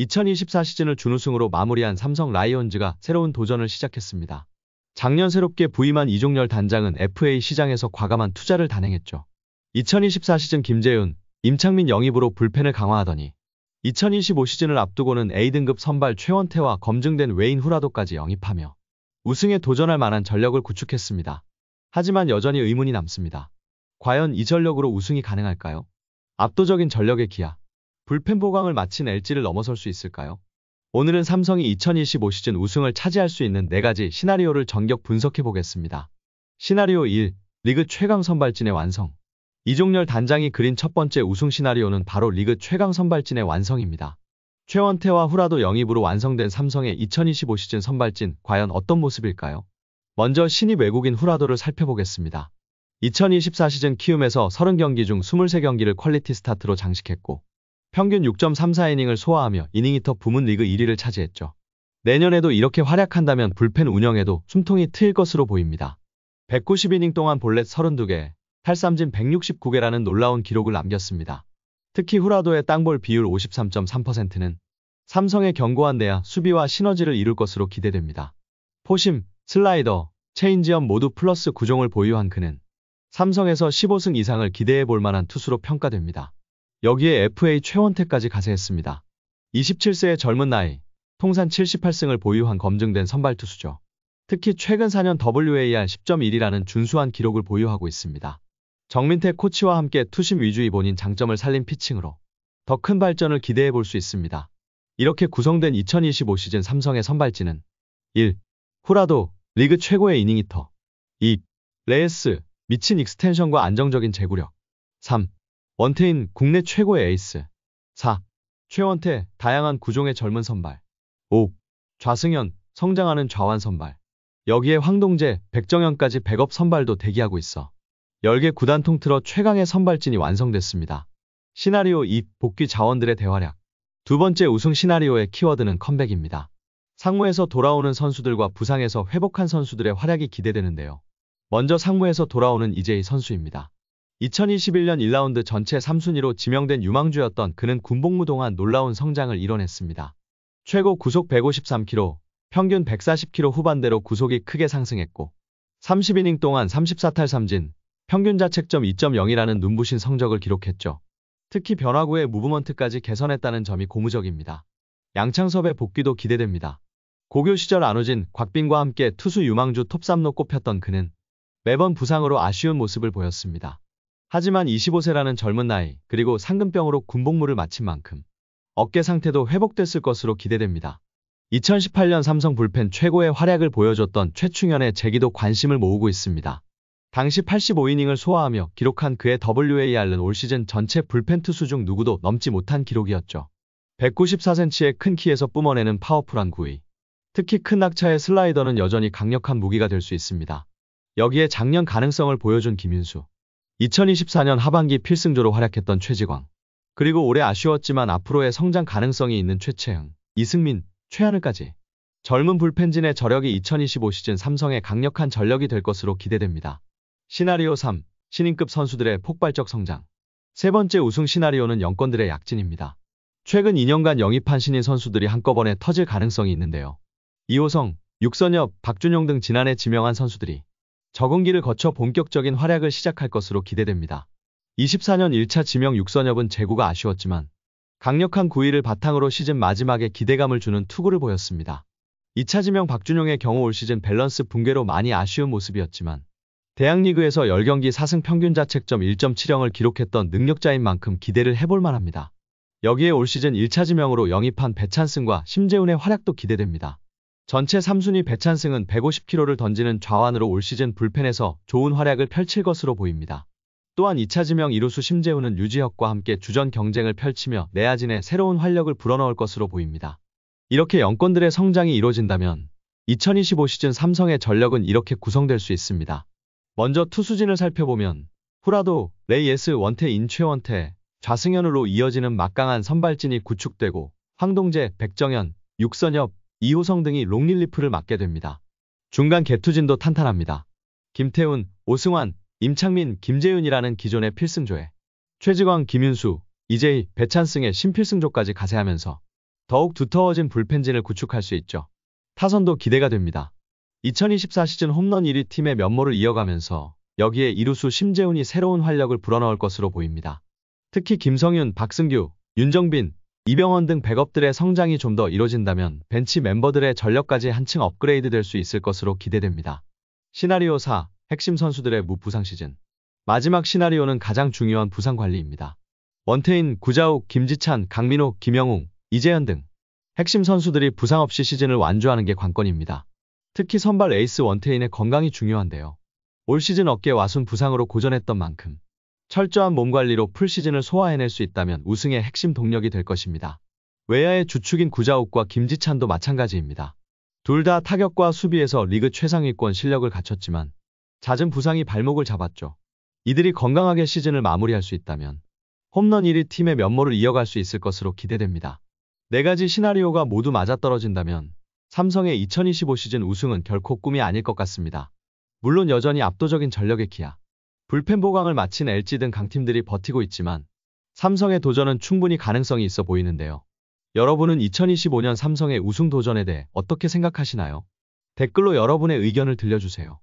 2024 시즌을 준우승으로 마무리한 삼성 라이온즈가 새로운 도전을 시작했습니다. 작년 새롭게 부임한 이종렬 단장은 FA 시장에서 과감한 투자를 단행했죠. 2024 시즌 김재윤, 임창민 영입으로 불펜을 강화하더니 2025 시즌을 앞두고는 A등급 선발 최원태와 검증된 웨인 후라도까지 영입하며 우승에 도전할 만한 전력을 구축했습니다. 하지만 여전히 의문이 남습니다. 과연 이 전력으로 우승이 가능할까요? 압도적인 전력의 기아, 불펜 보강을 마친 LG를 넘어설 수 있을까요? 오늘은 삼성이 2025 시즌 우승을 차지할 수 있는 4가지 시나리오를 전격 분석해 보겠습니다. 시나리오 1. 리그 최강 선발진의 완성. 이종렬 단장이 그린 첫 번째 우승 시나리오는 바로 리그 최강 선발진의 완성입니다. 최원태와 후라도 영입으로 완성된 삼성의 2025 시즌 선발진, 과연 어떤 모습일까요? 먼저 신입 외국인 후라도를 살펴보겠습니다. 2024 시즌 키움에서 30경기 중 23경기를 퀄리티 스타트로 장식했고 평균 6.34이닝을 소화하며 이닝히터 부문 리그 1위를 차지했죠. 내년에도 이렇게 활약한다면 불펜 운영에도 숨통이 트일 것으로 보입니다. 190이닝 동안 볼넷 32개, 탈삼진 169개라는 놀라운 기록을 남겼습니다. 특히 후라도의 땅볼 비율 53.3%는 삼성의 견고한 내야 수비와 시너지를 이룰 것으로 기대됩니다. 포심, 슬라이더, 체인지업 모두 플러스 9종을 보유한 그는 삼성에서 15승 이상을 기대해 볼 만한 투수로 평가됩니다. 여기에 FA 최원태까지 가세했습니다. 27세의 젊은 나이, 통산 78승을 보유한 검증된 선발 투수죠. 특히 최근 4년 WAR 10.1이라는 준수한 기록을 보유하고 있습니다. 정민태 코치와 함께 투심 위주의 본인 장점을 살린 피칭으로 더 큰 발전을 기대해 볼 수 있습니다. 이렇게 구성된 2025 시즌 삼성의 선발진은 1. 후라도, 리그 최고의 이닝 히터. 2. 레이스, 미친 익스텐션과 안정적인 제구력. 3. 원태인, 국내 최고의 에이스. 4. 최원태, 다양한 구종의 젊은 선발. 5. 좌승현, 성장하는 좌완 선발. 여기에 황동재, 백정현까지 백업 선발도 대기하고 있어 10개 구단 통틀어 최강의 선발진이 완성됐습니다. 시나리오 2. 복귀 자원들의 대활약. 두 번째 우승 시나리오의 키워드는 컴백입니다. 상무에서 돌아오는 선수들과 부상에서 회복한 선수들의 활약이 기대되는데요. 먼저 상무에서 돌아오는 이재희 선수입니다. 2021년 1라운드 전체 3순위로 지명된 유망주였던 그는 군복무 동안 놀라운 성장을 이뤄냈습니다. 최고 구속 153km, 평균 140km 후반대로 구속이 크게 상승했고 30이닝 동안 34탈 삼진, 평균 자책점 2.0이라는 눈부신 성적을 기록했죠. 특히 변화구의 무브먼트까지 개선했다는 점이 고무적입니다. 양창섭의 복귀도 기대됩니다. 고교 시절 안우진, 곽빈과 함께 투수 유망주 톱3로 꼽혔던 그는 매번 부상으로 아쉬운 모습을 보였습니다. 하지만 25세라는 젊은 나이, 그리고 상금병으로 군복무를 마친 만큼 어깨 상태도 회복됐을 것으로 기대됩니다. 2018년 삼성 불펜 최고의 활약을 보여줬던 최충현의 재기도 관심을 모으고 있습니다. 당시 85이닝을 소화하며 기록한 그의 WAR는 올 시즌 전체 불펜 투수 중 누구도 넘지 못한 기록이었죠. 194cm의 큰 키에서 뿜어내는 파워풀한 구위. 특히 큰 낙차의 슬라이더는 여전히 강력한 무기가 될 수 있습니다. 여기에 작년 가능성을 보여준 김윤수. 2024년 하반기 필승조로 활약했던 최지광. 그리고 올해 아쉬웠지만 앞으로의 성장 가능성이 있는 최채흥, 이승민, 최하늘까지. 젊은 불펜진의 저력이 2025 시즌 삼성의 강력한 전력이 될 것으로 기대됩니다. 시나리오 3. 신인급 선수들의 폭발적 성장. 세 번째 우승 시나리오는 영권들의 약진입니다. 최근 2년간 영입한 신인 선수들이 한꺼번에 터질 가능성이 있는데요. 이호성, 육선엽, 박준용 등 지난해 지명한 선수들이 적응기를 거쳐 본격적인 활약을 시작할 것으로 기대됩니다. 24년 1차 지명 육선엽은 제구가 아쉬웠지만 강력한 구위를 바탕으로 시즌 마지막에 기대감을 주는 투구를 보였습니다. 2차 지명 박준용의 경우 올 시즌 밸런스 붕괴로 많이 아쉬운 모습이었지만 대학리그에서 10경기 4승 평균 자책점 1.70을 기록했던 능력자인 만큼 기대를 해볼 만합니다. 여기에 올 시즌 1차 지명으로 영입한 배찬승과 심재훈의 활약도 기대됩니다. 전체 3순위 배찬승은 150km를 던지는 좌완으로 올 시즌 불펜에서 좋은 활약을 펼칠 것으로 보입니다. 또한 2차 지명 이루수 심재훈은 류지혁과 함께 주전 경쟁을 펼치며 내야진에 새로운 활력을 불어넣을 것으로 보입니다. 이렇게 영권들의 성장이 이뤄진다면 2025 시즌 삼성의 전력은 이렇게 구성될 수 있습니다. 먼저 투수진을 살펴보면 후라도, 레이에스, 원태인, 최원태, 좌승현으로 이어지는 막강한 선발진이 구축되고 황동재, 백정현, 육선엽, 이호성 등이 롱릴리프를 맡게 됩니다. 중간 개투진도 탄탄합니다. 김태훈, 오승환, 임창민, 김재윤이라는 기존의 필승조에 최지광, 김윤수, 이재희, 배찬승의 신필승조까지 가세하면서 더욱 두터워진 불펜진을 구축할 수 있죠. 타선도 기대가 됩니다. 2024 시즌 홈런 1위 팀의 면모를 이어가면서 여기에 이루수 심재훈이 새로운 활력을 불어넣을 것으로 보입니다. 특히 김성윤, 박승규, 윤정빈, 이병헌 등 백업들의 성장이 좀 더 이뤄진다면 벤치 멤버들의 전력까지 한층 업그레이드 될 수 있을 것으로 기대됩니다. 시나리오 4. 핵심 선수들의 무부상 시즌. 마지막 시나리오는 가장 중요한 부상 관리입니다. 원태인, 구자욱, 김지찬, 강민호, 김영웅, 이재현 등 핵심 선수들이 부상 없이 시즌을 완주하는 게 관건입니다. 특히 선발 에이스 원태인의 건강이 중요한데요. 올 시즌 어깨 와순 부상으로 고전했던 만큼 철저한 몸관리로 풀시즌을 소화해낼 수 있다면 우승의 핵심 동력이 될 것입니다. 외야의 주축인 구자욱과 김지찬도 마찬가지입니다. 둘 다 타격과 수비에서 리그 최상위권 실력을 갖췄지만 잦은 부상이 발목을 잡았죠. 이들이 건강하게 시즌을 마무리할 수 있다면 홈런 1위 팀의 면모를 이어갈 수 있을 것으로 기대됩니다. 네 가지 시나리오가 모두 맞아떨어진다면 삼성의 2025 시즌 우승은 결코 꿈이 아닐 것 같습니다. 물론 여전히 압도적인 전력의 기아, 불펜 보강을 마친 LG 등 강팀들이 버티고 있지만 삼성의 도전은 충분히 가능성이 있어 보이는데요. 여러분은 2025년 삼성의 우승 도전에 대해 어떻게 생각하시나요? 댓글로 여러분의 의견을 들려주세요.